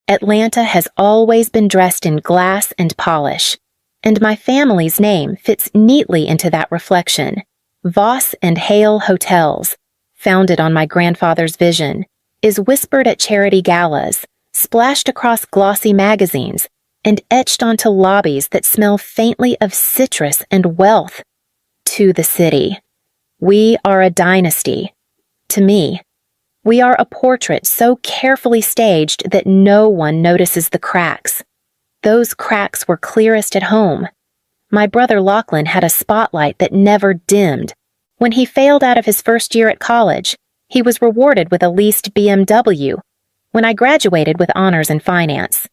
Atlanta has always been dressed in glass and polish, and my family's name fits neatly into that reflection. Voss and Hale Hotels, founded on my grandfather's vision, is whispered at charity galas, splashed across glossy magazines, and etched onto lobbies that smell faintly of citrus and wealth. To the city. We are a dynasty. To me, we are a portrait so carefully staged that no one notices the cracks. Those cracks were clearest at home. My brother Lachlan had a spotlight that never dimmed. When he failed out of his first year at college, he was rewarded with a leased BMW. When I graduated with honors in finance,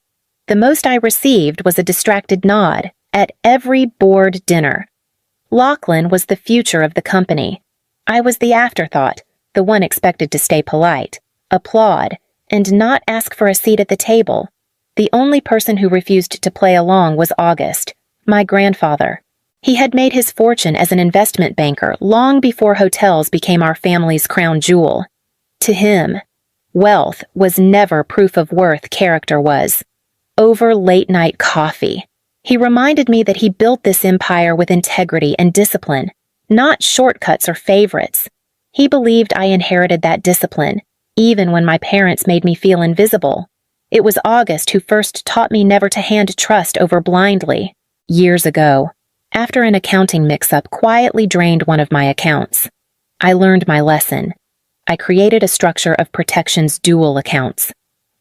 the most I received was a distracted nod at every board dinner. Lachlan was the future of the company. I was the afterthought, the one expected to stay polite, applaud, and not ask for a seat at the table. The only person who refused to play along was August, my grandfather. He had made his fortune as an investment banker long before hotels became our family's crown jewel. To him, wealth was never proof of worth character was. Over late-night coffee. He reminded me that he built this empire with integrity and discipline, not shortcuts or favorites. He believed I inherited that discipline, even when my parents made me feel invisible. It was August who first taught me never to hand trust over blindly. Years ago, after an accounting mix-up quietly drained one of my accounts, I learned my lesson. I created a structure of protection's dual accounts,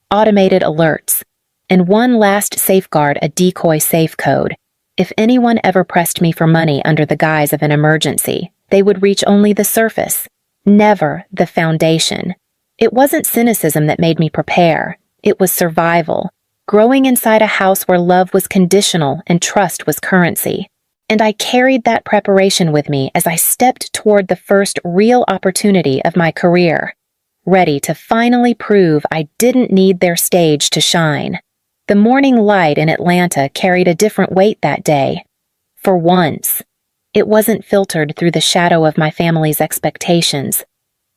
automated alerts, and one last safeguard, a decoy safe code. If anyone ever pressed me for money under the guise of an emergency, they would reach only the surface, never the foundation. It wasn't cynicism that made me prepare. It was survival, growing inside a house where love was conditional and trust was currency. And I carried that preparation with me as I stepped toward the first real opportunity of my career, ready to finally prove I didn't need their stage to shine. The morning light in Atlanta carried a different weight that day. For once, it wasn't filtered through the shadow of my family's expectations.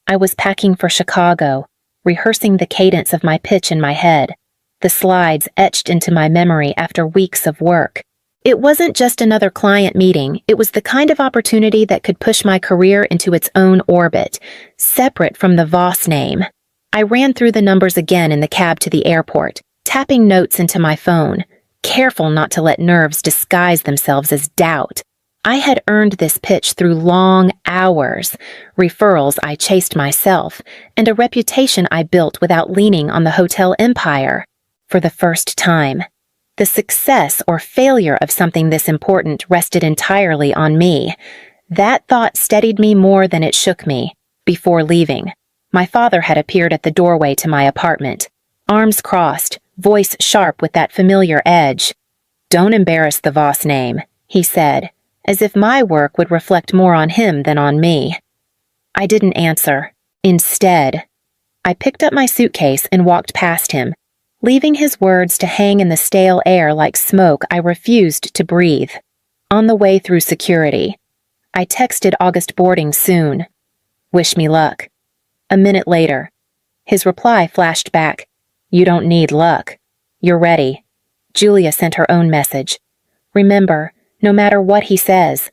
I was packing for Chicago, rehearsing the cadence of my pitch in my head, the slides etched into my memory after weeks of work. It wasn't just another client meeting, it was the kind of opportunity that could push my career into its own orbit, separate from the Voss name. I ran through the numbers again in the cab to the airport, tapping notes into my phone, careful not to let nerves disguise themselves as doubt. I had earned this pitch through long hours, referrals I chased myself, and a reputation I built without leaning on the hotel empire. For the first time, the success or failure of something this important rested entirely on me. That thought steadied me more than it shook me. Before leaving, my father had appeared at the doorway to my apartment, arms crossed, voice sharp with that familiar edge. "Don't embarrass the Voss name," he said, as if my work would reflect more on him than on me. I didn't answer. Instead, I picked up my suitcase and walked past him, leaving his words to hang in the stale air like smoke I refused to breathe. On the way through security, I texted August boarding soon. "Wish me luck." A minute later, his reply flashed back. "You don't need luck. You're ready." Julia sent her own message. "Remember, no matter what he says,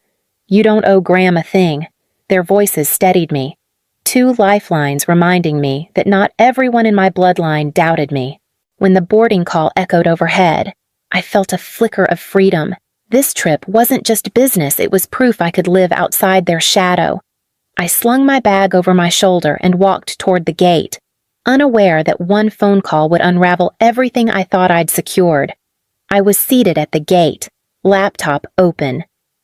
you don't owe Graham a thing." Their voices steadied me. Two lifelines reminding me that not everyone in my bloodline doubted me. When the boarding call echoed overhead, I felt a flicker of freedom. This trip wasn't just business, it was proof I could live outside their shadow. I slung my bag over my shoulder and walked toward the gate, unaware that one phone call would unravel everything I thought I'd secured. I was seated at the gate, laptop open,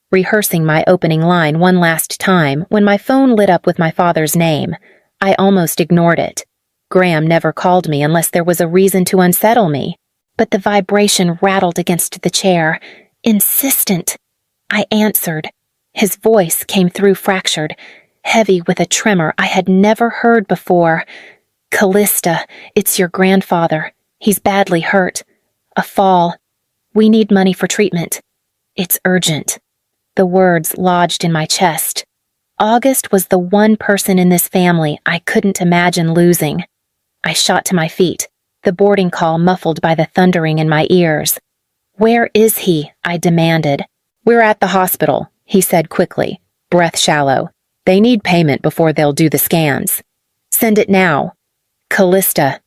rehearsing my opening line one last time when my phone lit up with my father's name. I almost ignored it. Graham never called me unless there was a reason to unsettle me. But the vibration rattled against the chair. Insistent. I answered. His voice came through fractured, heavy with a tremor I had never heard before. "Callista, it's your grandfather. He's badly hurt. A fall. We need money for treatment. It's urgent." The words lodged in my chest. August was the one person in this family I couldn't imagine losing. I shot to my feet, the boarding call muffled by the thundering in my ears. "Where is he?" I demanded. "We're at the hospital," he said quickly, breath shallow. "They need payment before they'll do the scans." "Send it now." "Callista,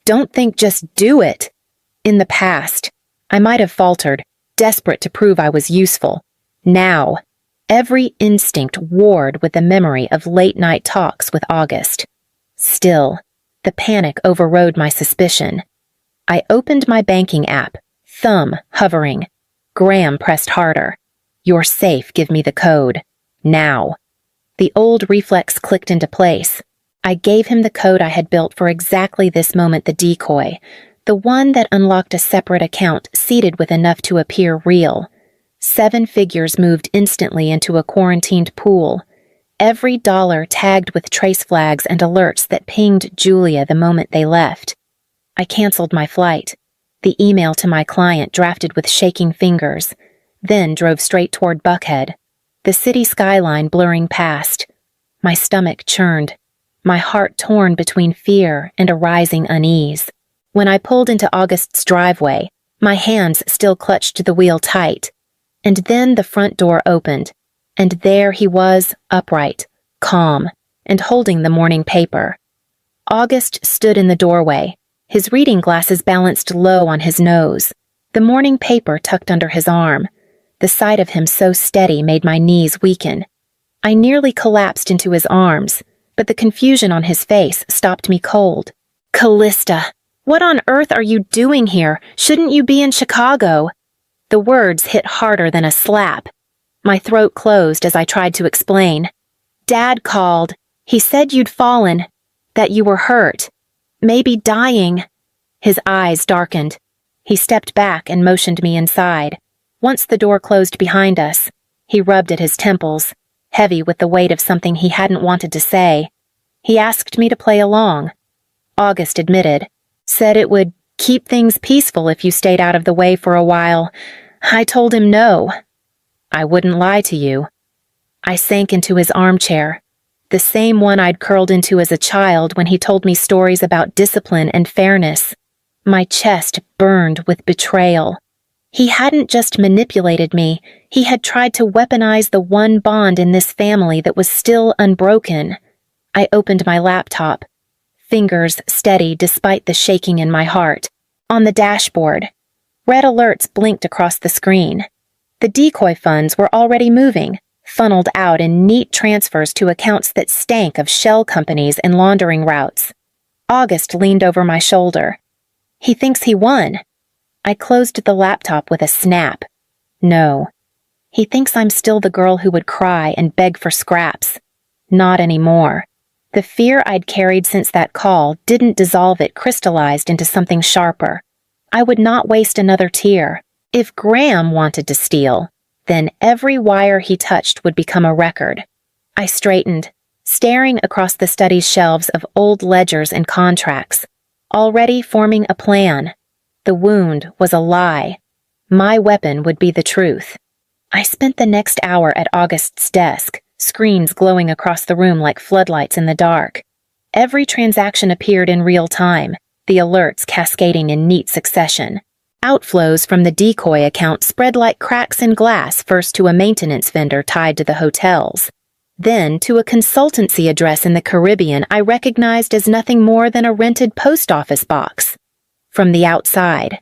don't think, just do it." In the past, I might have faltered, desperate to prove I was useful. Now, every instinct warred with the memory of late-night talks with August. Still, the panic overrode my suspicion. I opened my banking app, thumb hovering. Graham pressed harder. "You're safe, give me the code. Now." The old reflex clicked into place. I gave him the code I had built for exactly this moment, the decoy, the one that unlocked a separate account seeded with enough to appear real. 7 figures moved instantly into a quarantined pool, every dollar tagged with trace flags and alerts that pinged Julia the moment they left. I canceled my flight, the email to my client drafted with shaking fingers, then drove straight toward Buckhead, the city skyline blurring past. My stomach churned, my heart torn between fear and a rising unease. When I pulled into August's driveway, my hands still clutched the wheel tight. And then the front door opened, and there he was, upright, calm, and holding the morning paper. August stood in the doorway, his reading glasses balanced low on his nose, the morning paper tucked under his arm. The sight of him so steady made my knees weaken. I nearly collapsed into his arms, but the confusion on his face stopped me cold. "Callista, what on earth are you doing here? Shouldn't you be in Chicago?" The words hit harder than a slap. My throat closed as I tried to explain. "Dad called. He said you'd fallen, that you were hurt, maybe dying." His eyes darkened. He stepped back and motioned me inside. Once the door closed behind us, he rubbed at his temples, heavy with the weight of something he hadn't wanted to say. He asked me to play along. August admitted, said it would keep things peaceful if you stayed out of the way for a while. I told him no. I wouldn't lie to you. I sank into his armchair, the same one I'd curled into as a child when he told me stories about discipline and fairness. My chest burned with betrayal. He hadn't just manipulated me, he had tried to weaponize the one bond in this family that was still unbroken. I opened my laptop, fingers steady despite the shaking in my heart. On the dashboard, red alerts blinked across the screen. The decoy funds were already moving, funneled out in neat transfers to accounts that stank of shell companies and laundering routes. August leaned over my shoulder. "He thinks he won." I closed the laptop with a snap. "No. He thinks I'm still the girl who would cry and beg for scraps. Not anymore." The fear I'd carried since that call didn't dissolve, it crystallized into something sharper. I would not waste another tear. If Graham wanted to steal, then every wire he touched would become a record. I straightened, staring across the study's shelves of old ledgers and contracts, already forming a plan. The wound was a lie. My weapon would be the truth. I spent the next hour at August's desk, screens glowing across the room like floodlights in the dark. Every transaction appeared in real time, the alerts cascading in neat succession. Outflows from the decoy account spread like cracks in glass, first to a maintenance vendor tied to the hotels, then to a consultancy address in the Caribbean I recognized as nothing more than a rented post office box. From the outside,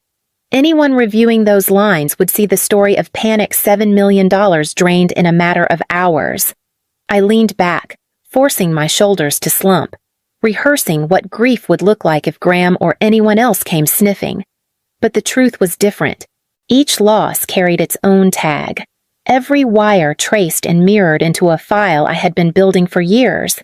anyone reviewing those lines would see the story of Panic's $7 million drained in a matter of hours. I leaned back, forcing my shoulders to slump, rehearsing what grief would look like if Graham or anyone else came sniffing. But the truth was different. Each loss carried its own tag. Every wire traced and mirrored into a file I had been building for years.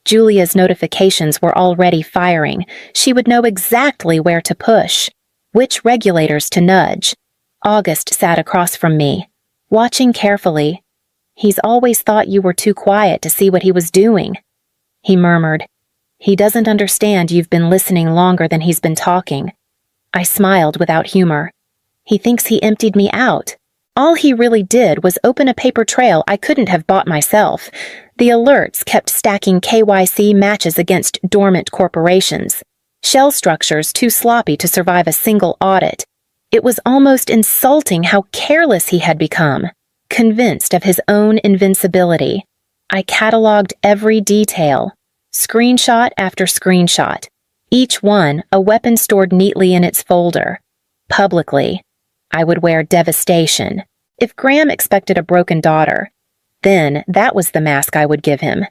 Julia's notifications were already firing. She would know exactly where to push, which regulators to nudge. August sat across from me, watching carefully. "He's always thought you were too quiet to see what he was doing," he murmured. "He doesn't understand you've been listening longer than he's been talking." I smiled without humor. "He thinks he emptied me out. All he really did was open a paper trail I couldn't have bought myself. The alerts kept stacking KYC matches against dormant corporations. shell structures too sloppy to survive a single audit. It was almost insulting how careless he had become. Convinced of his own invincibility, I cataloged every detail, screenshot after screenshot, each one a weapon stored neatly in its folder. Publicly, I would wear devastation. If Graham expected a broken daughter, then that was the mask I would give him.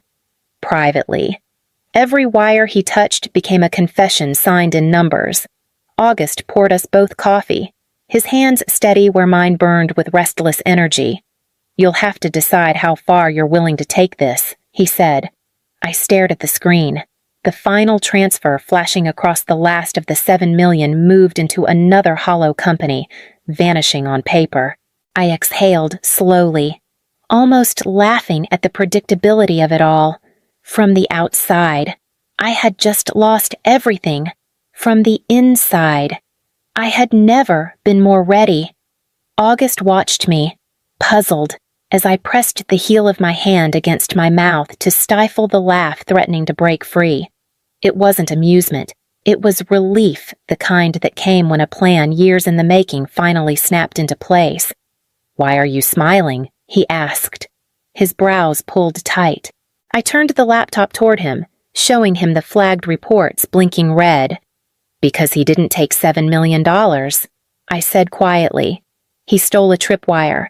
Privately, every wire he touched became a confession signed in numbers. August poured us both coffee, his hands steady where mine burned with restless energy. "You'll have to decide how far you're willing to take this," he said. I stared at the screen. The final transfer flashing across the last of the 7 million moved into another hollow company, vanishing on paper. I exhaled slowly, almost laughing at the predictability of it all. From the outside, I had just lost everything. From the inside, I had never been more ready. August watched me, puzzled, as I pressed the heel of my hand against my mouth to stifle the laugh threatening to break free. It wasn't amusement. It was relief, the kind that came when a plan years in the making finally snapped into place. "Why are you smiling?" he asked. His brows pulled tight. I turned the laptop toward him, showing him the flagged reports blinking red. "Because he didn't take $7 million, I said quietly. "He stole a tripwire."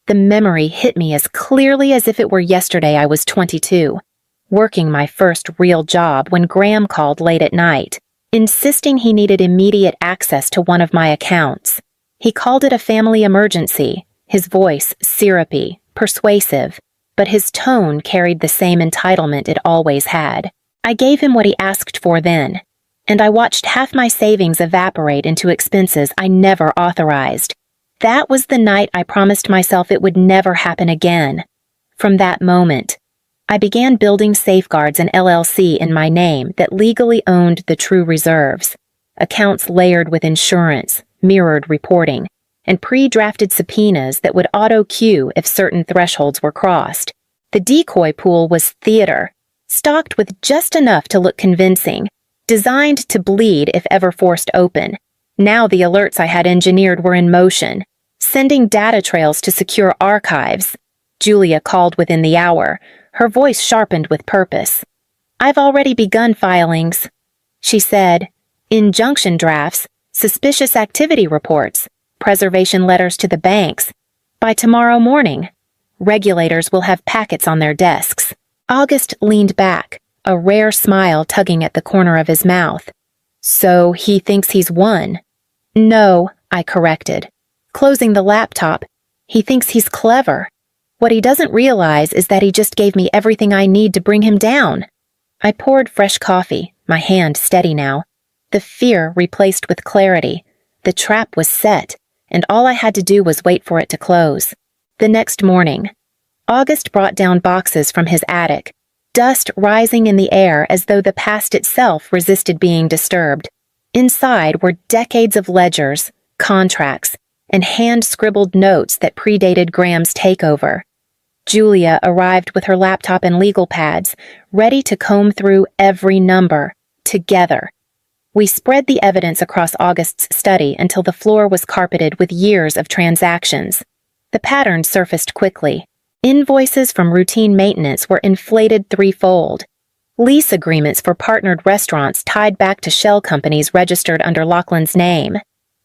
The memory hit me as clearly as if it were yesterday I was 22, working my first real job when Graham called late at night, insisting he needed immediate access to one of my accounts. He called it a family emergency, his voice syrupy, persuasive, but his tone carried the same entitlement it always had. I gave him what he asked for then, and I watched half my savings evaporate into expenses I never authorized. That was the night I promised myself it would never happen again. From that moment, I began building Safeguards, an LLC in my name that legally owned the true reserves, accounts layered with insurance, mirrored reporting, and pre-drafted subpoenas that would auto-queue if certain thresholds were crossed. The decoy pool was theater, stocked with just enough to look convincing, designed to bleed if ever forced open. Now the alerts I had engineered were in motion, sending data trails to secure archives. Julia called within the hour, her voice sharpened with purpose. "I've already begun filings," she said. "Injunction drafts, suspicious activity reports, preservation letters to the banks. By tomorrow morning, regulators will have packets on their desks." August leaned back, a rare smile tugging at the corner of his mouth. "So he thinks he's won?" "No," I corrected. Closing the laptop, "He thinks he's clever. What he doesn't realize is that he just gave me everything I need to bring him down." I poured fresh coffee, my hand steady now. The fear replaced with clarity. The trap was set, and all I had to do was wait for it to close. The next morning, August brought down boxes from his attic, dust rising in the air as though the past itself resisted being disturbed. Inside were decades of ledgers, contracts, and hand-scribbled notes that predated Graham's takeover. Julia arrived with her laptop and legal pads, ready to comb through every number, together. We spread the evidence across August's study until the floor was carpeted with years of transactions. The pattern surfaced quickly. Invoices from routine maintenance were inflated threefold. Lease agreements for partnered restaurants tied back to shell companies registered under Laughlin's name.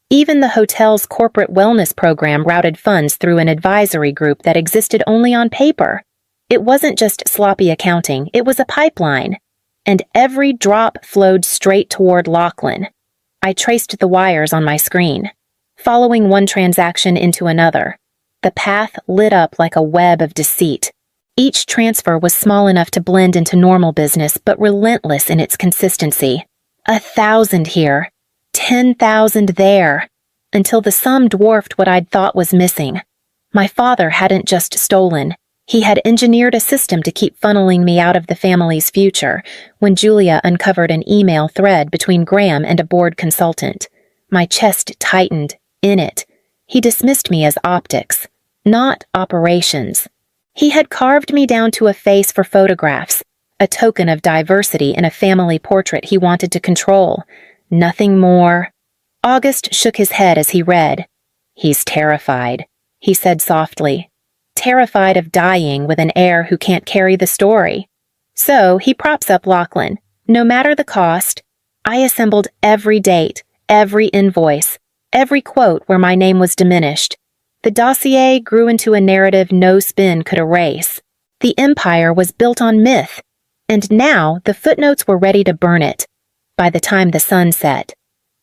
Even the hotel's corporate wellness program routed funds through an advisory group that existed only on paper. It wasn't just sloppy accounting, it was a pipeline. And every drop flowed straight toward Laughlin. I traced the wires on my screen, following one transaction into another. The path lit up like a web of deceit. Each transfer was small enough to blend into normal business, but relentless in its consistency. 1,000 here, 10,000 there, until the sum dwarfed what I'd thought was missing. My father hadn't just stolen. He had engineered a system to keep funneling me out of the family's future when Julia uncovered an email thread between Graham and a board consultant. My chest tightened. In it, he dismissed me as optics, not operations. He had carved me down to a face for photographs, a token of diversity in a family portrait he wanted to control. Nothing more. August shook his head as he read. "He's terrified," he said softly. "Terrified of dying with an heir who can't carry the story. So he props up Lachlan, no matter the cost." I assembled every date, every invoice, every quote where my name was diminished. The dossier grew into a narrative no spin could erase. The empire was built on myth, and now the footnotes were ready to burn it. By the time the sun set,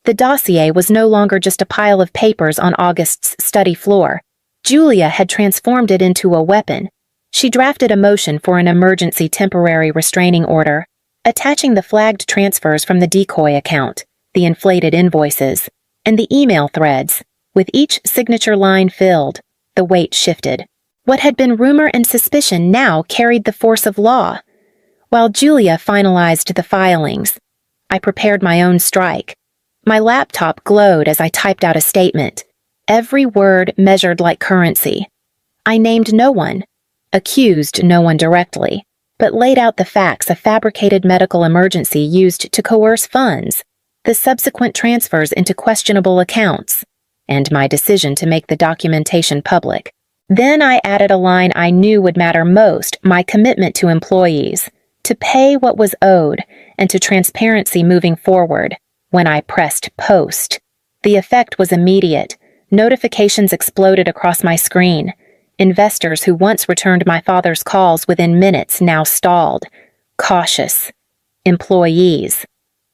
the dossier was no longer just a pile of papers on August's study floor. Julia had transformed it into a weapon. She drafted a motion for an emergency temporary restraining order, attaching the flagged transfers from the decoy account, the inflated invoices, and the email threads. With each signature line filled, the weight shifted. What had been rumor and suspicion now carried the force of law. While Julia finalized the filings, I prepared my own strike. My laptop glowed as I typed out a statement, every word measured like currency. I named no one, accused no one directly, but laid out the facts: a fabricated medical emergency used to coerce funds, the subsequent transfers into questionable accounts, and my decision to make the documentation public. Then I added a line I knew would matter most: my commitment to employees, to pay what was owed, and to transparency moving forward. When I pressed post, the effect was immediate. Notifications exploded across my screen. Investors who once returned my father's calls within minutes now stalled, cautious. Employees,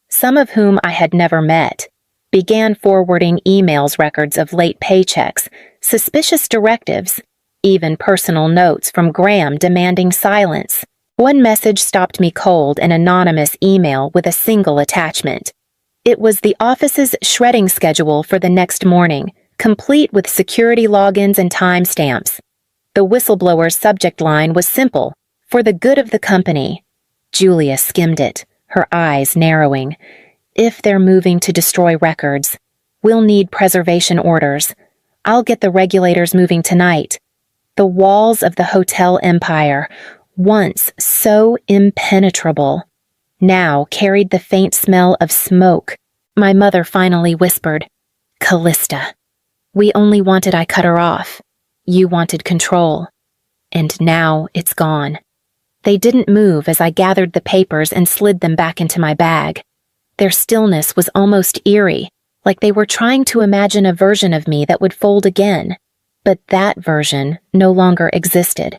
some of whom I had never met, began forwarding emails, records of late paychecks, suspicious directives, even personal notes from Graham demanding silence. One message stopped me cold, an anonymous email with a single attachment. It was the office's shredding schedule for the next morning, complete with security logins and timestamps. The whistleblower's subject line was simple: for the good of the company. Julia skimmed it, her eyes narrowing. If they're moving to destroy records, we'll need preservation orders. I'll get the regulators moving tonight. The walls of the hotel empire, once so impenetrable, now carried the faint smell of smoke. My mother finally whispered, "Callista, we only wanted I cut her off. You wanted control. And now it's gone." They didn't move as I gathered the papers and slid them back into my bag. Their stillness was almost eerie, like they were trying to imagine a version of me that would fold again. But that version no longer existed.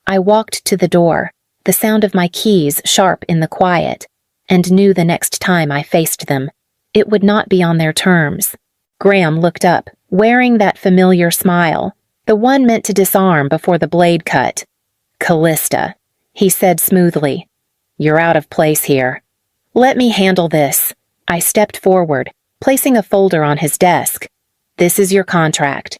I walked to the door, the sound of my keys sharp in the quiet, and knew the next time I faced them, it would not be on their terms. Graham looked up, wearing that familiar smile, the one meant to disarm before the blade cut. "Callista," he said smoothly, "you're out of place here. Let me handle this." I stepped forward, placing a folder on his desk. "This is your contract.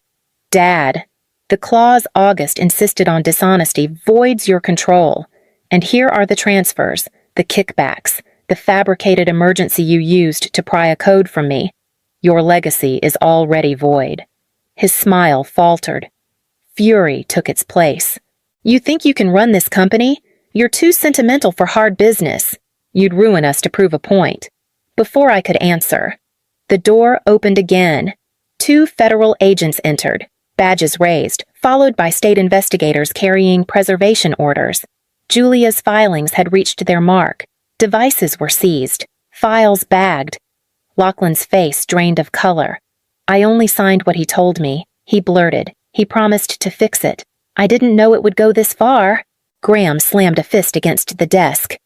Dad, the clause August insisted on dishonesty voids your control. And here are the transfers, the kickbacks, the fabricated emergency you used to pry a code from me. Your legacy is already void." His smile faltered. Fury took its place. "You think you can run this company? You're too sentimental for hard business. You'd ruin us to prove a point." Before I could answer, the door opened again. 2 federal agents entered, badges raised, followed by state investigators carrying preservation orders. Julia's filings had reached their mark. Devices were seized, files bagged. Lachlan's face drained of color. "I only signed what he told me," he blurted. "He promised to fix it. I didn't know it would go this far." Graham slammed a fist against the desk.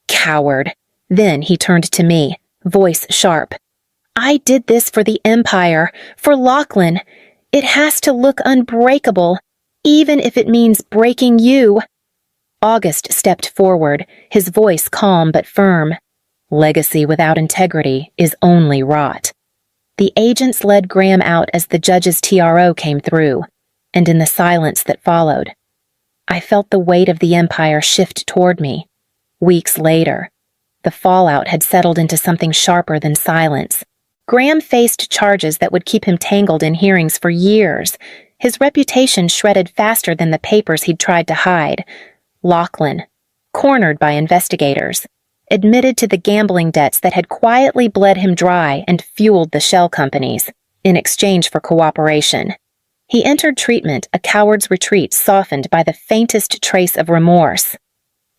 "Coward." Then he turned to me, voice sharp. "I did this for the Empire, for Lachlan. It has to look unbreakable, even if it means breaking you." August stepped forward, his voice calm but firm. "Legacy without integrity is only rot." The agents led Graham out as the judge's TRO came through, and in the silence that followed, I felt the weight of the Empire shift toward me. Weeks later, the fallout had settled into something sharper than silence. Graham faced charges that would keep him tangled in hearings for years, his reputation shredded faster than the papers he'd tried to hide. Lachlan, cornered by investigators, admitted to the gambling debts that had quietly bled him dry and fueled the shell companies, in exchange for cooperation. He entered treatment a coward's retreat softened by the faintest trace of remorse.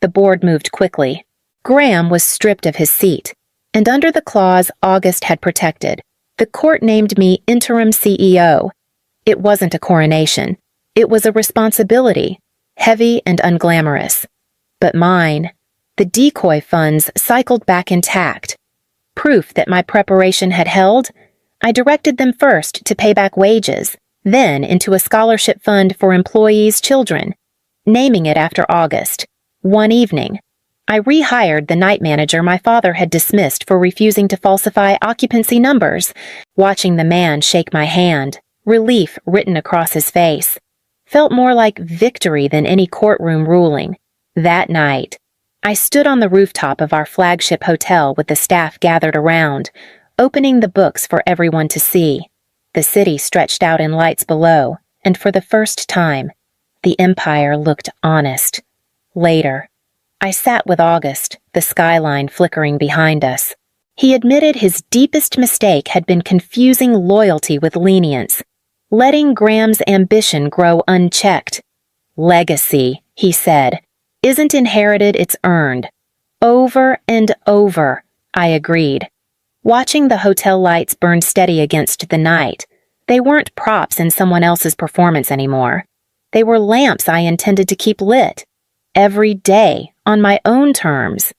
The board moved quickly. Graham was stripped of his seat, and under the clause August had protected, the court named me interim CEO. It wasn't a coronation. It was a responsibility, heavy and unglamorous. But mine, the decoy funds cycled back intact. Proof that my preparation had held? I directed them first to pay back wages, then into a scholarship fund for employees' children, naming it after August. One evening, I rehired the night manager my father had dismissed for refusing to falsify occupancy numbers, watching the man shake my hand, relief written across his face. Felt more like victory than any courtroom ruling. That night, I stood on the rooftop of our flagship hotel with the staff gathered around, opening the books for everyone to see. The city stretched out in lights below, and for the first time, the empire looked honest. Later, I sat with August, the skyline flickering behind us. He admitted his deepest mistake had been confusing loyalty with lenience, letting Graham's ambition grow unchecked. Legacy, he said, isn't inherited, it's earned. Over and over, I agreed. Watching the hotel lights burn steady against the night, they weren't props in someone else's performance anymore. They were lamps I intended to keep lit. Every day, on my own terms.